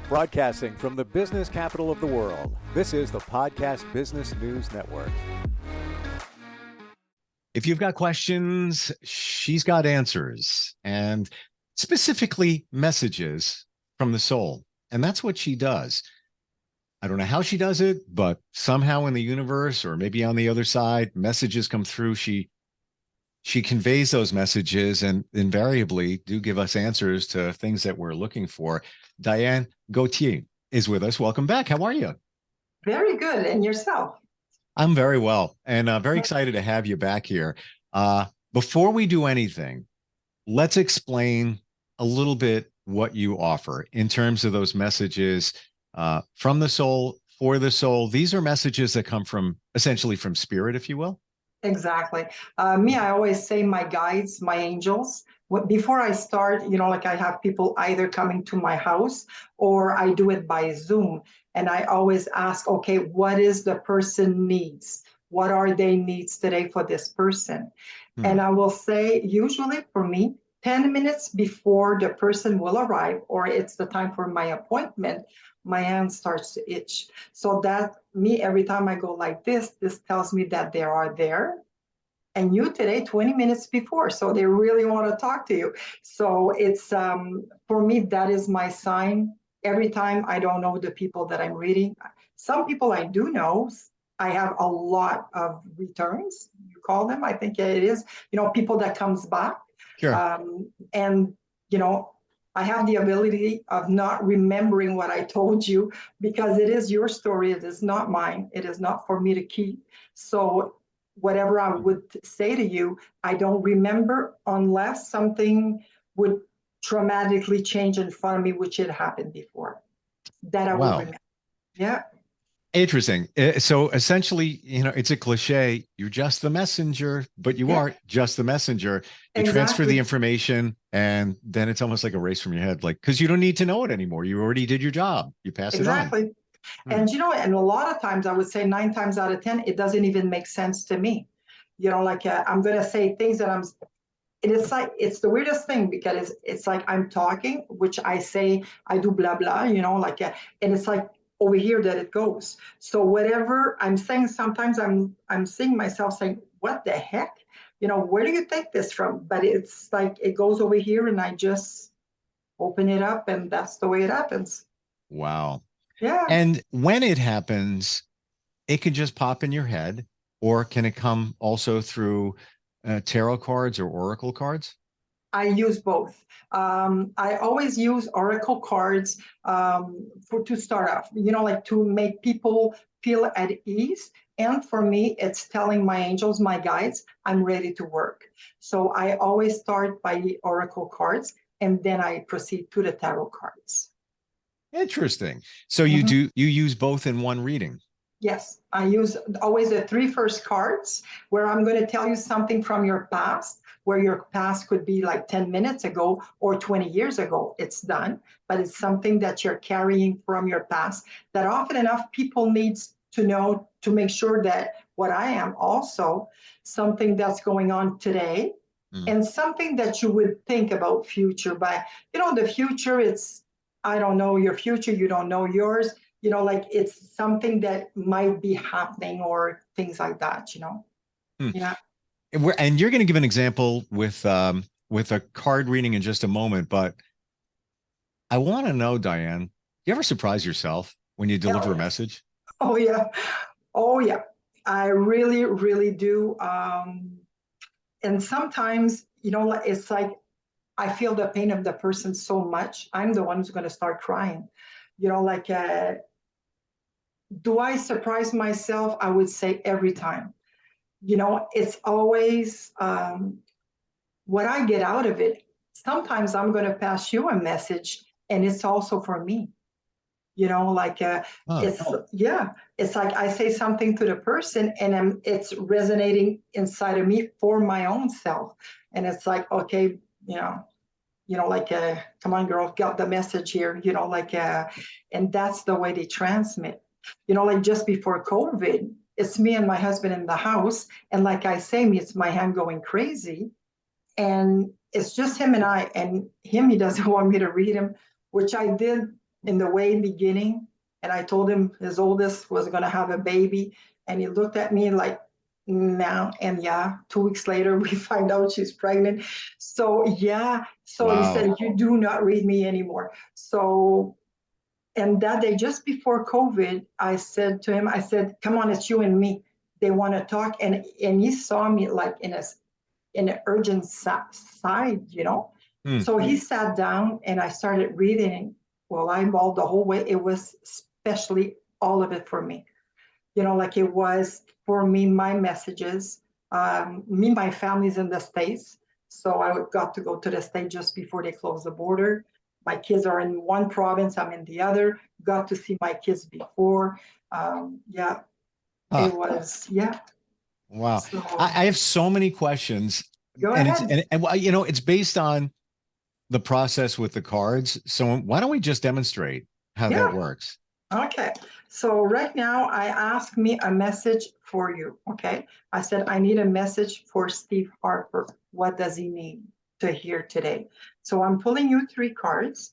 Broadcasting from the business capital of the world, this is the Podcast Business News Network. If you've got questions, she's got answers, and specifically messages from the soul. And that's what she does. I don't know how she does it, but somehow in the universe, or maybe on the other side, messages come through. She conveys those messages and invariably do give us answers to things that we're looking for. Diane Gauthier is with us. Welcome back. How are you? Very good. And yourself? I'm very well, and very excited to have you back here. Before we do anything, let's explain a little bit what you offer in terms of those messages from the soul, for the soul. These are messages that come from essentially from spirit, if you will. Exactly. I always say my guides, my angels. Before I start, I have people either coming to my house or I do it by Zoom. And I always ask, okay, what is the person needs? What are their needs today for this person? And I will say, usually for me, 10 minutes before the person will arrive, or it's the time for my appointment, my hand starts to itch. So that every time I go like this tells me that they are there. And you today, 20 minutes before. So they really want to talk to you. So it's, for me, that is my sign. Every time I don't know the people that I'm reading. Some people I do know. I have a lot of returns, you call them. I think it is, people that comes back. Sure. I have the ability of not remembering what I told you because it is your story. It is not mine. It is not for me to keep. So whatever I would say to you, I don't remember unless something would traumatically change in front of me, which had happened before. That I would remember. Yeah. Interesting. So essentially, it's a cliche. You're just the messenger, but you aren't just the messenger. You transfer the information, and then it's almost like a race from your head, because you don't need to know it anymore. You already did your job. You pass it on. Exactly. And, and a lot of times I would say 9 times out of 10, it doesn't even make sense to me. I'm going to say things that it's the weirdest thing because it's like I'm talking, which I say, I do blah, blah, and it's like over here that it goes. So whatever I'm saying, sometimes I'm seeing myself saying, what the heck? Where do you take this from? But it's like, it goes over here and I just open it up and that's the way it happens. Wow. Yeah. And when it happens, it can just pop in your head, or can it come also through tarot cards or oracle cards? I use both. I always use oracle cards to start off, to make people feel at ease. And for me, it's telling my angels, my guides, I'm ready to work. So I always start by the oracle cards, and then I proceed to the tarot cards. Interesting. So you use both in one reading? Yes, I use always the 3 first cards where I'm going to tell you something from your past, where your past could be like 10 minutes ago or 20 years ago. It's done, but it's something that you're carrying from your past that often enough people needs to know to make sure that what I am also something that's going on today and something that you would think about future. But, the future, it's, I don't know your future, you don't know yours. It's something that might be happening or things like that, Yeah. And you're going to give an example with a card reading in just a moment, but I want to know, Diane, you ever surprise yourself when you deliver a message? Oh, yeah. Oh, yeah. I really, really do. And sometimes, it's like I feel the pain of the person so much. I'm the one who's going to start crying. Do I surprise myself? I would say every time. It's always what I get out of it. Sometimes I'm going to pass you a message and it's also for me. It's like I say something to the person and it's resonating inside of me for my own self. And it's like, okay, come on, girl, got the message here, and that's the way they transmit. Just before COVID, it's me and my husband in the house. And like I say, it's my hand going crazy. And it's just him and I, and him, he doesn't want me to read him, which I did in the way beginning. And I told him his oldest was going to have a baby. And he looked at me like, now, and yeah, 2 weeks later, we find out she's pregnant. So, yeah. So he Wow. said, you do not read me anymore. So, and that day, just before COVID, I said to him, I said, come on, it's you and me. They want to talk. And he saw me like in an urgent side, you know. Hmm. So he sat down and I started reading. Well, I bawled the whole way. It was especially all of it for me. You know, like it was for me, my messages, my family's in the States. So I got to go to the States just before they closed the border. My kids are in one province, I'm in the other. Got to see my kids before. Yeah, Huh. it was, yeah. Wow. So I have so many questions, go and ahead. you know, it's based on the process with the cards. So why don't we just demonstrate how that Yeah. works? Okay, so right now I ask me a message for you. Okay, I said I need a message for Steve Harper. What does he need to hear today? So I'm pulling you 3 cards.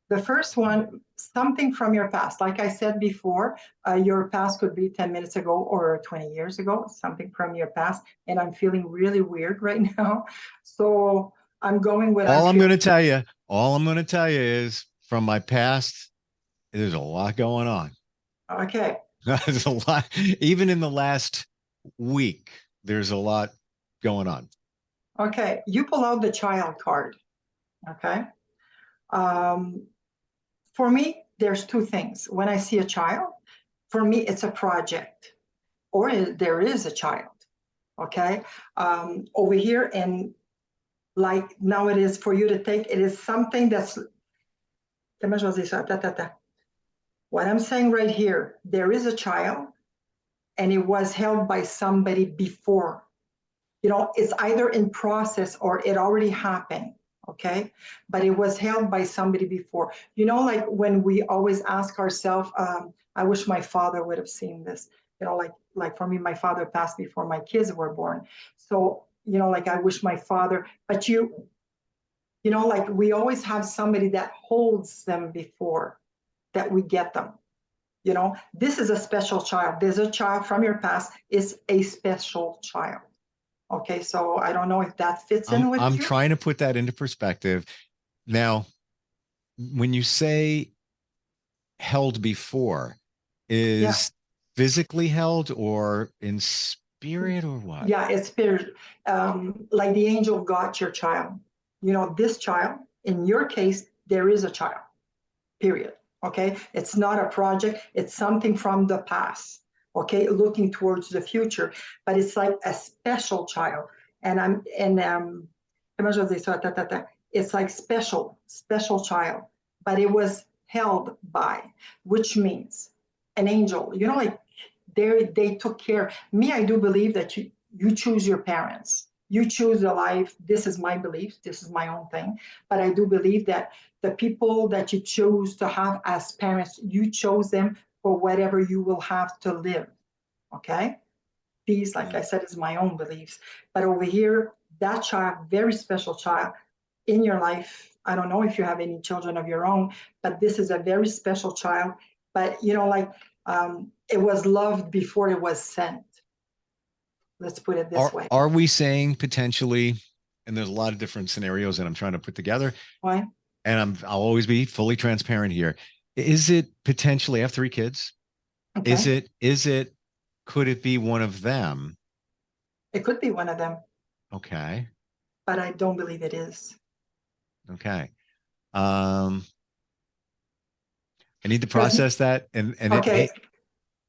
The first one, something from your past. Like I said before, your past could be 10 minutes ago or 20 years ago, something from your past. And I'm feeling really weird right now. So I'm going with I'm All I'm going feeling. to tell you, all I'm going to tell you is from my past, there's a lot going on. Okay, There's a lot, even in the last week, there's a lot going on. okay, you pull out the child card. Okay. Um, for me, there's 2 things. When I see a child, for me, it's a project, or there is a child. Okay. Over here, and like now it is for you to take, it is something that's, what I'm saying right here, there is a child and it was held by somebody before. You know, it's either in process or it already happened. Okay, but it was held by somebody before. You know, like when we always ask ourselves, I wish my father would have seen this. You know, like for me, my father passed before my kids were born. So, you know, like I wish my father, but you know, like we always have somebody that holds them before that we get them. You know, this is a special child. There's a child from your past, is a special child. Okay, so I don't know if that fits in with I'm you. trying to put that into perspective. Now, when you say held before, Yeah, is physically held or in spirit or what? yeah, it's spirit. Like the angel got your child. You know, this child, in your case, there is a child, period. Okay, it's not a project, it's something from the past. Okay, looking towards the future, but it's like a special child. And it's like special child, but it was held by, which means an angel. You know, like they took care. Me, I do believe that you choose your parents. You choose a life. This is my belief. This is my own thing. But I do believe that the people that you choose to have as parents, you chose them for whatever you will have to live. Okay? These, like I said, is my own beliefs. But over here, that child, very special child in your life. I don't know if you have any children of your own, but this is a very special child. But you know, like it was loved before it was sent. Let's put it this way. Are we saying potentially, and there's a lot of different scenarios that I'm trying to put together, Why? and I'll always be fully transparent here. Is it potentially, I have 3 kids? Okay. Is it, could it be one of them? It could be one of them, Okay. but I don't believe it is. Okay. I need to Because, process that. And it okay,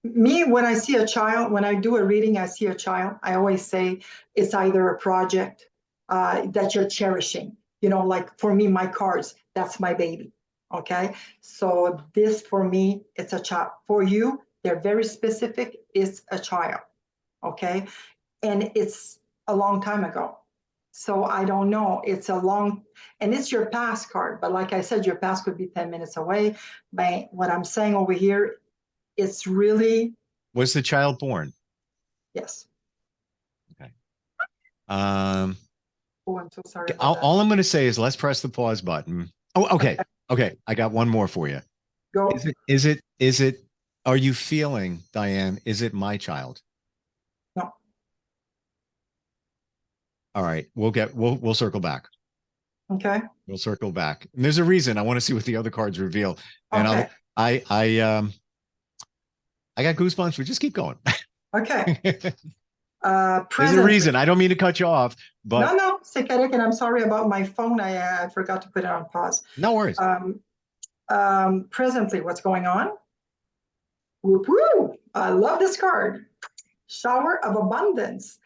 may, me, when I see a child, when I do a reading, I see a child, I always say it's either a project that you're cherishing. You know, like for me, my cards, that's my baby. Okay. So this for me, it's a child. For you, they're very specific, it's a child. Okay. And it's a long time ago. So I don't know. It's a long, and it's your past card. But like I said, your past could be 10 minutes away. But what I'm saying over here, it's really, was the child born? yes. Okay. Um, Oh, I'm so sorry about that. all I'm going to say is let's press the pause button. Oh, okay. Okay. I got one more for you. Go. Is it, are you feeling, Diane, is it my child? No. All right. We'll circle back. Okay. We'll circle back. And there's a reason I want to see what the other cards reveal. And Okay. I got goosebumps. We just keep going. Okay. There's a reason. Presently. I don't mean to cut you off, but No, c'est correct, and I'm sorry about my phone. I forgot to put it on pause. no worries. Presently, what's going on? Whoop, whoop. I love this card. Shower of abundance.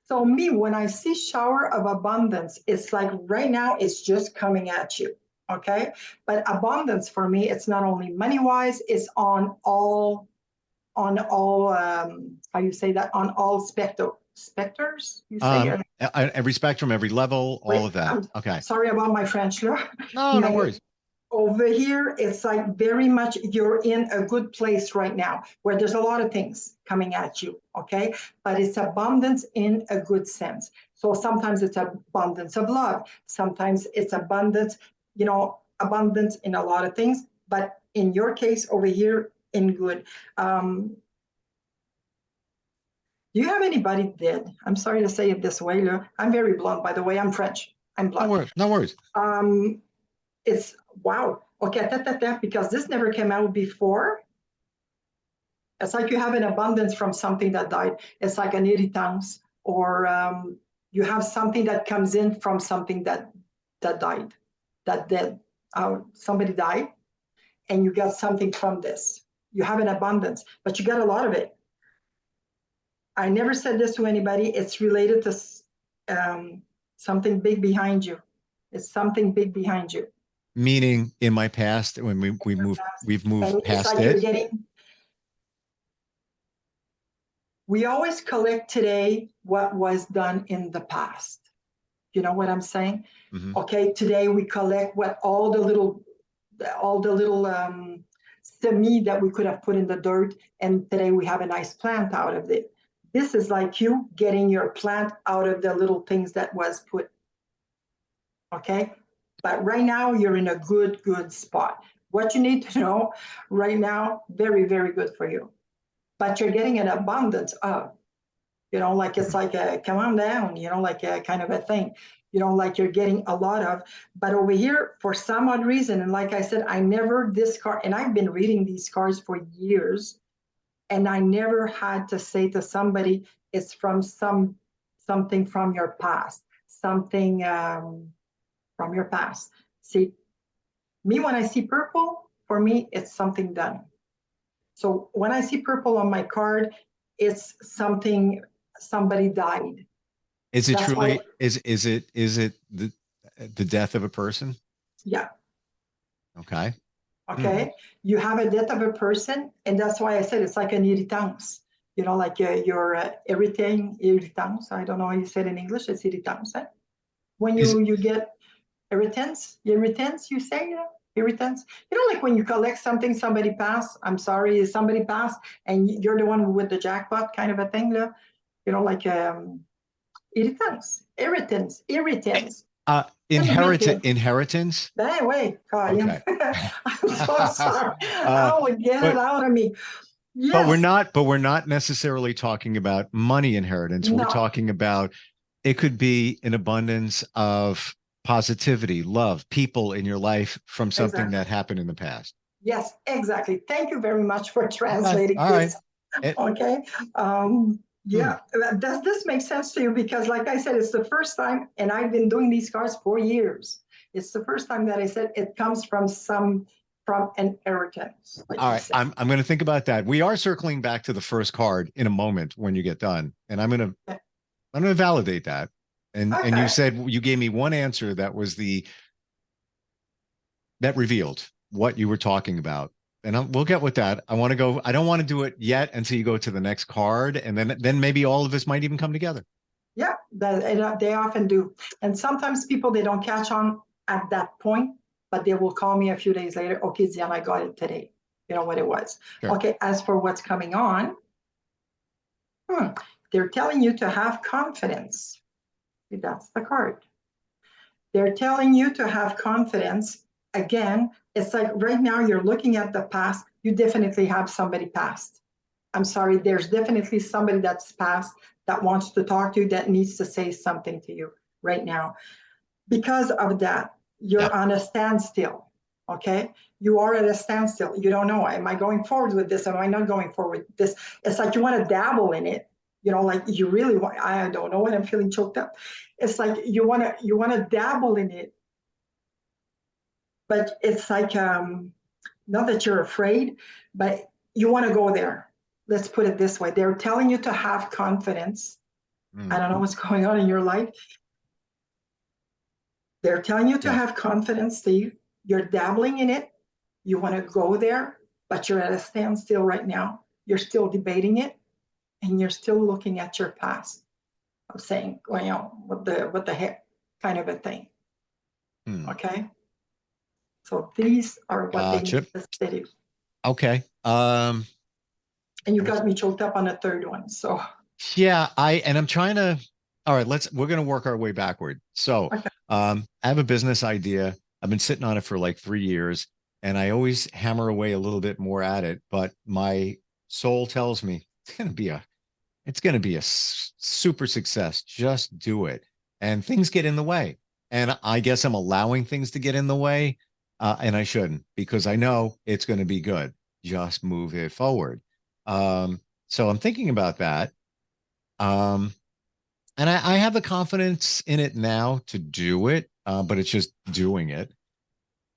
So me, when I see shower of abundance, it's like right now it's just coming at you. Okay. But abundance for me, it's not only money-wise, it's on all how you say that, on all specters, you say? Every spectrum, every level, all of that. Okay. Sorry about my French. No worries. Over here, it's like very much you're in a good place right now where there's a lot of things coming at you, okay? But it's abundance in a good sense. So sometimes it's abundance of love. Sometimes it's abundance, abundance in a lot of things. But in your case over here, in good. Do you have anybody dead? I'm sorry to say it this way. I'm very blunt, by the way. I'm French. I'm blunt. No worries. It's wow. Okay, because this never came out before. It's like you have an abundance from something that died. It's like an irritance, or you have something that comes in from something that died, that dead. Somebody died, and you got something from this. You have an abundance, but you got a lot of it. I never said this to anybody. It's related to something big behind you. It's something big behind you. Meaning in my past, when we've moved past it. We always collect today what was done in the past. You know what I'm saying? Mm-hmm. Okay, today we collect what all the little semi that we could have put in the dirt, and today we have a nice plant out of it. This is like you getting your plant out of the little things that was put. Okay? But right now, you're in a good spot. What you need to know right now, very, very good for you. But you're getting an abundance of, like it's like a come on down, like a kind of a thing, like you're getting a lot of. But over here, for some odd reason, and like I said, I never discard, and I've been reading these cards for years, and I never had to say to somebody, it's from something from your past, something from your past. See, me, when I see purple, for me, it's something done. So when I see purple on my card, it's somebody died. Is it truly, is it the death of a person? Yeah. Okay. Okay. You have a death of a person, and that's why I said it's like an irritance. Like your everything irritance. I don't know how you say it in English. It's irritance. Eh? When you get irritants, you say, irritants. Like when you collect something, somebody passed. I'm sorry, somebody passed, and you're the one with the jackpot, kind of a thing. Like irritants. Inheritance. Anyway, okay. I'm so sorry. Get it out of me. Yes. But we're not necessarily talking about money inheritance. No. We're talking about, it could be an abundance of positivity, love, people in your life from something that happened in the past. Yes, exactly. Thank you very much for translating this. Okay. Yeah. Does this make sense to you? Because like I said, it's the first time, and I've been doing these cards for years. It's the first time that I said it comes from an inheritance. All right. I'm going to think about that. We are circling back to the first card in a moment when you get done. And I'm going to validate that. And you said, you gave me one answer that was that revealed what you were talking about. And we'll get with that. I don't want to do it yet until you go to the next card. And then maybe all of this might even come together. Yeah, they often do. And sometimes people, they don't catch on at that point, but they will call me a few days later. Okay, Diane, I got it today. You know what it was. Sure. Okay, as for what's coming on, they're telling you to have confidence. That's the card. They're telling you to have confidence again, it's like right now you're looking at the past. You definitely have somebody past. I'm sorry, there's definitely somebody that's past that wants to talk to you, that needs to say something to you right now. Because of that, Yeah. you're on a standstill. Okay, you are at a standstill. You don't know, am I going forward with this? Am I not going forward with this? It's like you want to dabble in it. Like you really want. I don't know when I'm feeling choked up. It's like you want to dabble in it, but it's like not that you're afraid, but you want to go there. Let's put it this way. They're telling you to have confidence. I don't know what's going on in your life. They're telling you to have confidence, Steve. You're dabbling in it. You want to go there, but you're at a standstill right now. You're still debating it, and you're still looking at your past. I'm saying, well, what the heck kind of a thing. Okay. So these are what they need to study. Okay. And you got me choked up on the third one. So yeah, I'm trying to, all right, we're going to work our way backward. So okay. I have a business idea. I've been sitting on it for like 3 years, and I always hammer away a little bit more at it, but my soul tells me it's going to be a super success. Just do it. And things get in the way. And I guess I'm allowing things to get in the way. And I shouldn't, because I know it's going to be good. Just move it forward. So I'm thinking about that. And I have the confidence in it now to do it, but it's just doing it.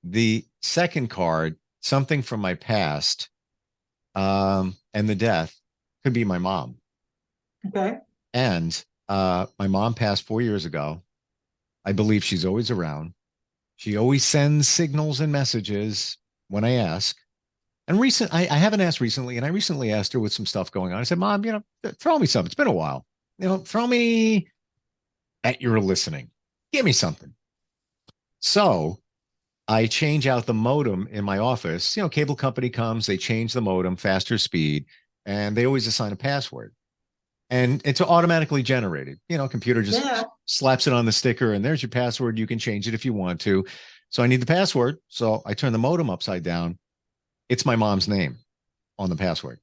The second card, something from my past, and the death could be my mom. Okay. And my mom passed 4 years ago. I believe she's always around. She always sends signals and messages when I ask. And I haven't asked recently, and I recently asked her with some stuff going on. I said, Mom, throw me something. It's been a while. Throw me that you're listening. Give me something. So I change out the modem in my office. Cable company comes, they change the modem, faster speed, and they always assign a password. And it's automatically generated. Computer just slaps it on the sticker, and there's your password. You can change it if you want to. So I need the password. So I turn the modem upside down. It's my mom's name on the password.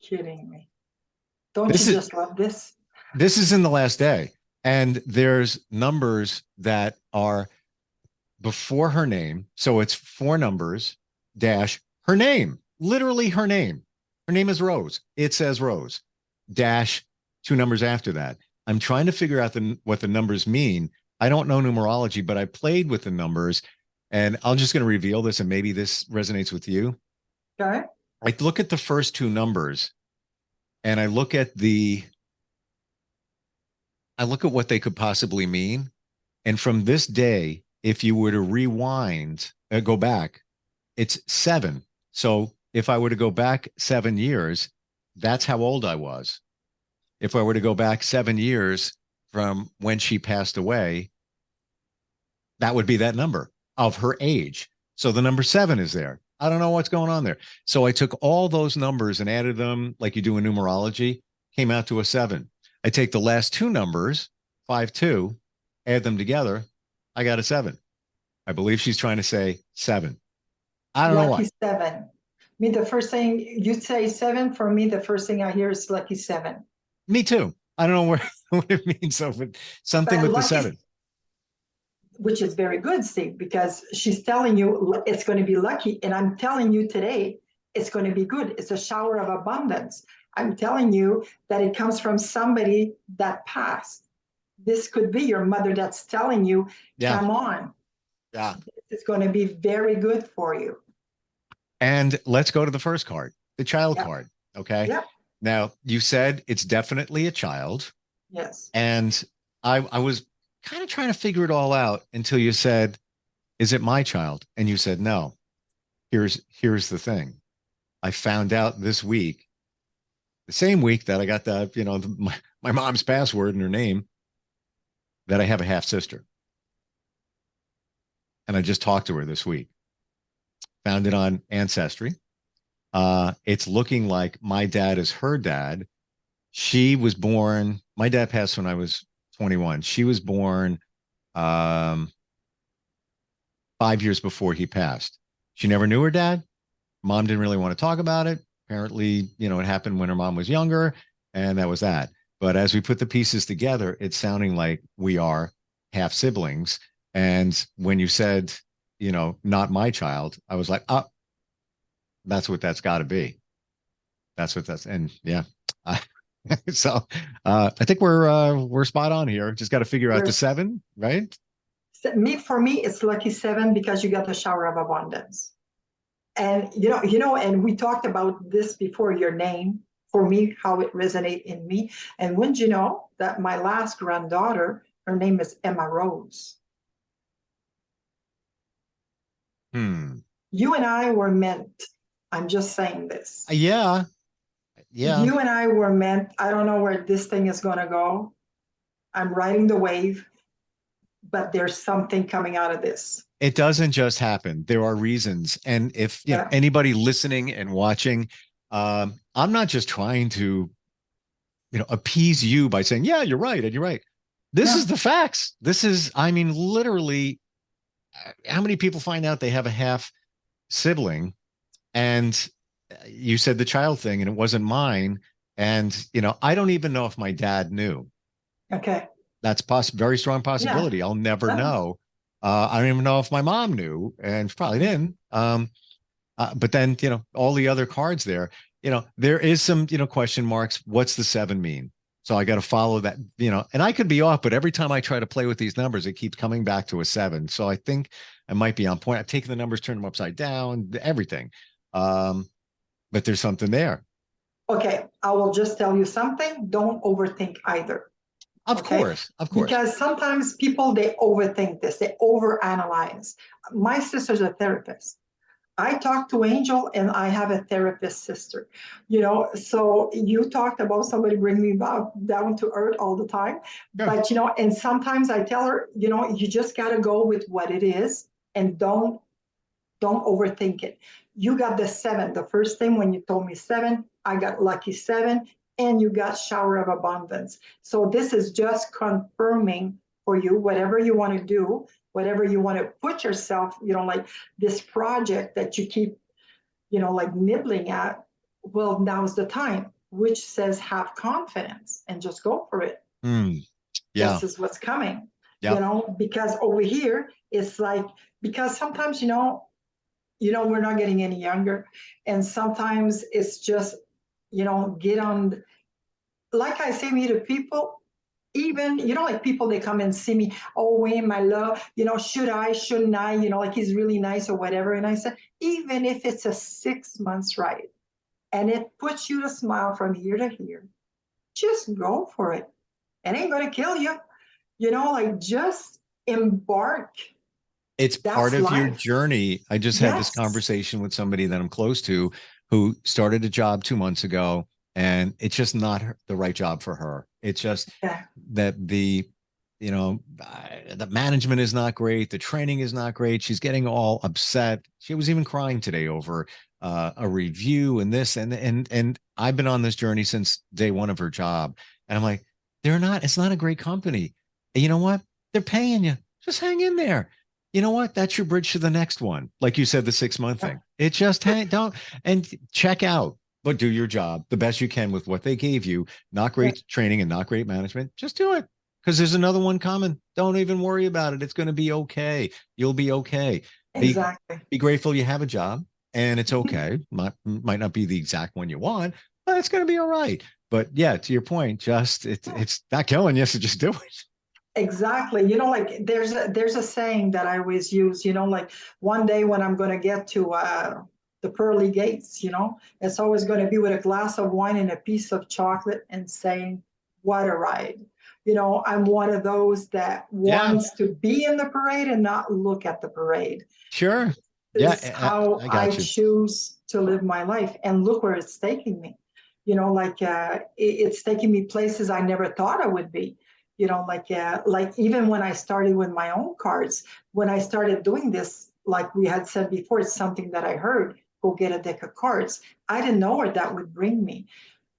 Kidding me. Don't you just love this? This is in the last day. And there's numbers that are before her name. So it's 4 numbers dash her name, literally her name. Her name is Rose. It says Rose dash 2 numbers after that. I'm trying to figure out what the numbers mean. I don't know numerology, but I played with the numbers, and I'm just going to reveal this, and maybe this resonates with you. Okay. I look at the first 2 numbers, and I look at what they could possibly mean. And from this day, if you were to rewind, go back, it's 7. So if I were to go back 7 years, that's how old I was. If I were to go back 7 years from when she passed away, that would be that number of her age. So the number 7 is there. I don't know what's going on there. So I took all those numbers and added them like you do in numerology, came out to a 7. I take the last 2 numbers, 5, 2, add them together. I got a 7. I believe she's trying to say 7. I don't know why. Lucky 7. Me, the first thing you say 7, for me, the first thing I hear is lucky 7. Me too. I don't know what it means. So, but something with the 7. Which is very good, Steve, because she's telling you it's going to be lucky. And I'm telling you today, it's going to be good. It's a shower of abundance. I'm telling you that it comes from somebody that passed. This could be your mother that's telling you, come on. Yeah. It's going to be very good for you. And let's go to the first card, the child card. Okay. Yeah. Now, you said it's definitely a child. Yes. And I was kind of trying to figure it all out until you said, is it my child? And you said, no. Here's the thing. I found out this week, the same week that I got my mom's password and her name, that I have a half sister. And I just talked to her this week. Found it on Ancestry. It's looking like my dad is her dad. She was born, my dad passed when I was 21. She was born 5 years before he passed. She never knew her dad. Mom didn't really want to talk about it. Apparently, it happened when her mom was younger, and that was that. But as we put the pieces together, it's sounding like we are half siblings. And when you said, not my child, I was like, oh, that's what that's got to be. And yeah. So I think we're spot on here. Just got to figure out the 7, right? For me, it's lucky 7 because you got the shower of abundance. And and we talked about this before, your name, for me, how it resonates in me. And wouldn't you know that my last granddaughter, her name is Emma Rose. You and I were meant. I'm just saying this. Yeah. You and I were meant. I don't know where this thing is going to go. I'm riding the wave, but there's something coming out of this. It doesn't just happen. There are reasons. And if anybody listening and watching, I'm not just trying to, appease you by saying, yeah, you're right. And you're right. This is the facts. This is, literally, how many people find out they have a half sibling? And you said the child thing, and it wasn't mine. And, I don't even know if my dad knew. Okay. That's very strong possibility. I'll never know. I don't even know if my mom knew, and she probably didn't. But then, all the other cards there, there is some, question marks. What's the 7 mean? So I got to follow that, and I could be off, but every time I try to play with these numbers, it keeps coming back to a 7. So I think I might be on point. I've taken the numbers, turned them upside down, everything. But there's something there. Okay. I will just tell you something. Don't overthink either. Of course. Because sometimes people, they overthink this, they overanalyze. My sister's a therapist. I talk to Angel, and I have a therapist sister. So you talked about somebody bring me down to earth all the time. Yeah. But, and sometimes I tell her, you just got to go with what it is, and don't overthink it. You got the 7. The first thing when you told me 7, I got lucky 7. And you got shower of abundance. So this is just confirming for you, whatever you want to do, whatever you want to put yourself, like this project that you keep, like nibbling at. Well, now's the time, which says have confidence and just go for it. This is what's coming, because over here it's like, because sometimes, we're not getting any younger. And sometimes it's just, get on, like I say me to people, even, like people, they come and see me, oh, Wayne, my love, should I, shouldn't I, like he's really nice or whatever. And I said, even if it's a 6 months ride and it puts you to smile from here to here, just go for it. It ain't going to kill you, like just embark. It's part of your journey. I just had this conversation with somebody that I'm close to who started a job 2 months ago, and it's just not the right job for her. It's just that the management is not great. The training is not great. She's getting all upset. She was even crying today over a review and this, and I've been on this journey since day 1 of her job. And I'm like, it's not a great company. And you know what? They're paying you. Just hang in there. You know what? That's your bridge to the next one. Like you said, the 6-month thing. It just don't, and check out, but do your job the best you can with what they gave you. Not great training and not great management. Just do it, because there's another one coming. Don't even worry about it. It's going to be okay. You'll be okay. Exactly. Be grateful you have a job, and it's okay. Might not be the exact one you want, but it's going to be all right. But yeah, to your point, just it's not killing you, so just do it. Exactly. Like there's a saying that I always use, like one day when I'm going to get to the pearly gates, it's always going to be with a glass of wine and a piece of chocolate and saying, what a ride. I'm one of those that wants to be in the parade and not look at the parade. Sure. This is how I choose to live my life. And look where it's taking me. Like it's taking me places I never thought I would be. Like even when I started with my own cards, when I started doing this, like we had said before, it's something that I heard, go get a deck of cards. I didn't know where that would bring me,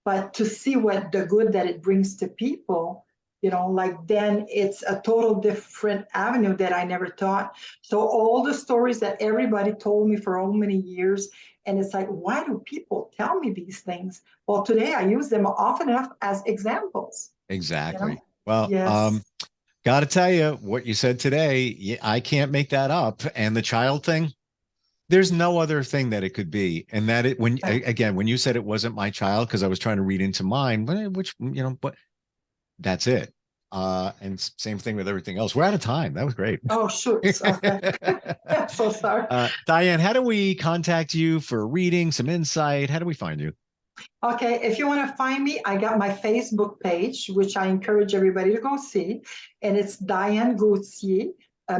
but to see what the good that it brings to people, then it's a total different avenue that I never thought. So all the stories that everybody told me for so many years, and it's like, why do people tell me these things? Well, today I use them often enough as examples. Exactly. Well, yes. got to tell you what you said today. I can't make that up. And the child thing, there's no other thing that it could be. And that when you said it wasn't my child, because I was trying to read into mine, but that's it. And same thing with everything else. We're out of time. That was great. Oh, shoot. Okay. I'm so sorry. Diane, how do we contact you for reading, some insight? How do we find you? Okay, if you want to find me, I got my Facebook page, which I encourage everybody to go see. And it's Diane Gauthier,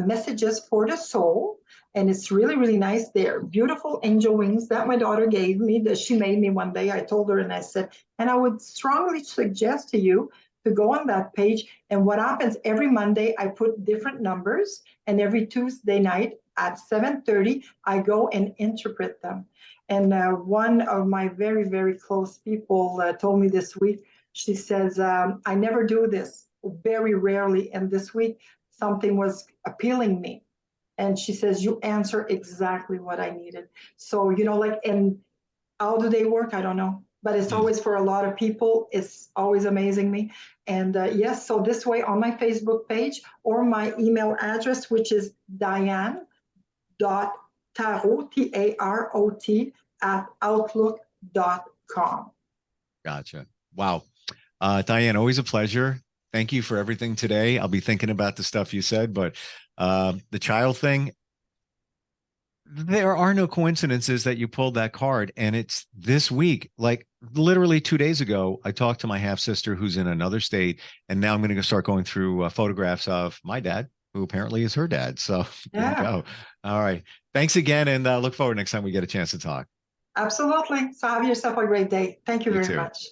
Messages for the Soul. And it's really, really nice. They're beautiful angel wings that my daughter gave me, that she made me one day. I told her and I said, and I would strongly suggest to you to go on that page. And what happens every Monday, I put different numbers. And every Tuesday night at 7:30, I go and interpret them. And one of my very, very close people told me this week, she says, I never do this, very rarely. And this week, something was appealing me. And she says, you answer exactly what I needed. So, and how do they work? I don't know. But it's always for a lot of people. It's always amazing me. And yes, so this way on my Facebook page or my email address, which is Diane.tarot, Tarot, @outlook.com. Gotcha. Wow. Diane, always a pleasure. Thank you for everything today. I'll be thinking about the stuff you said, but the child thing, there are no coincidences that you pulled that card. And it's this week, like literally 2 days ago, I talked to my half sister who's in another state. And now I'm going to start going through photographs of my dad, who apparently is her dad. So there you go. All right. Thanks again. And look forward next time we get a chance to talk. Absolutely. So have yourself a great day. Thank you very much.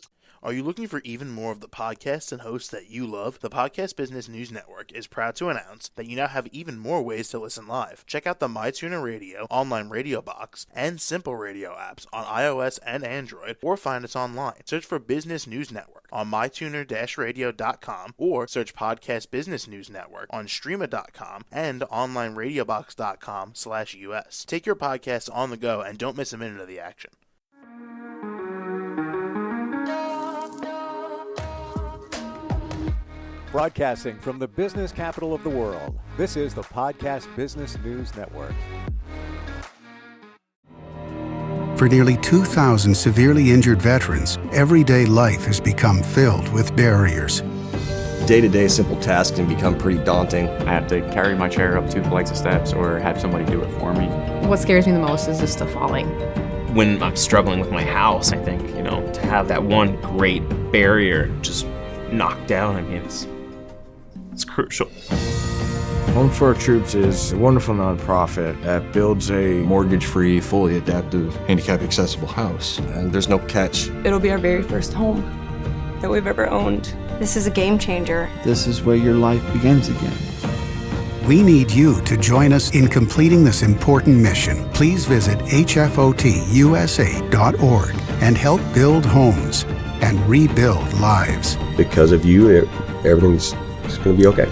Are you looking for even more of the podcasts and hosts that you love? The Podcast Business News Network is proud to announce that you now have even more ways to listen live. Check out the MyTuner Radio, online radio box, and Simple Radio apps on iOS and Android, or find us online. Search for Business News Network on mytuner-radio.com, or search Podcast Business News Network on streama.com and onlineradiobox.com/US. Take your podcast on the go and don't miss a minute of the action. Broadcasting from the business capital of the world, this is the Podcast Business News Network. For nearly 2,000 severely injured veterans, everyday life has become filled with barriers. Day-to-day simple tasks can become pretty daunting. I have to carry my chair up 2 flights of steps or have somebody do it for me. What scares me the most is just the falling. When I'm struggling with my house, I think, to have that one great barrier just knocked down, it's crucial. Home for Our Troops is a wonderful nonprofit that builds a mortgage-free, fully adaptive, handicap-accessible house. And there's no catch. It'll be our very first home that we've ever owned. This is a game changer. This is where your life begins again. We need you to join us in completing this important mission. Please visit hfotusa.org and help build homes and rebuild lives. Because of you, everything's going to be okay.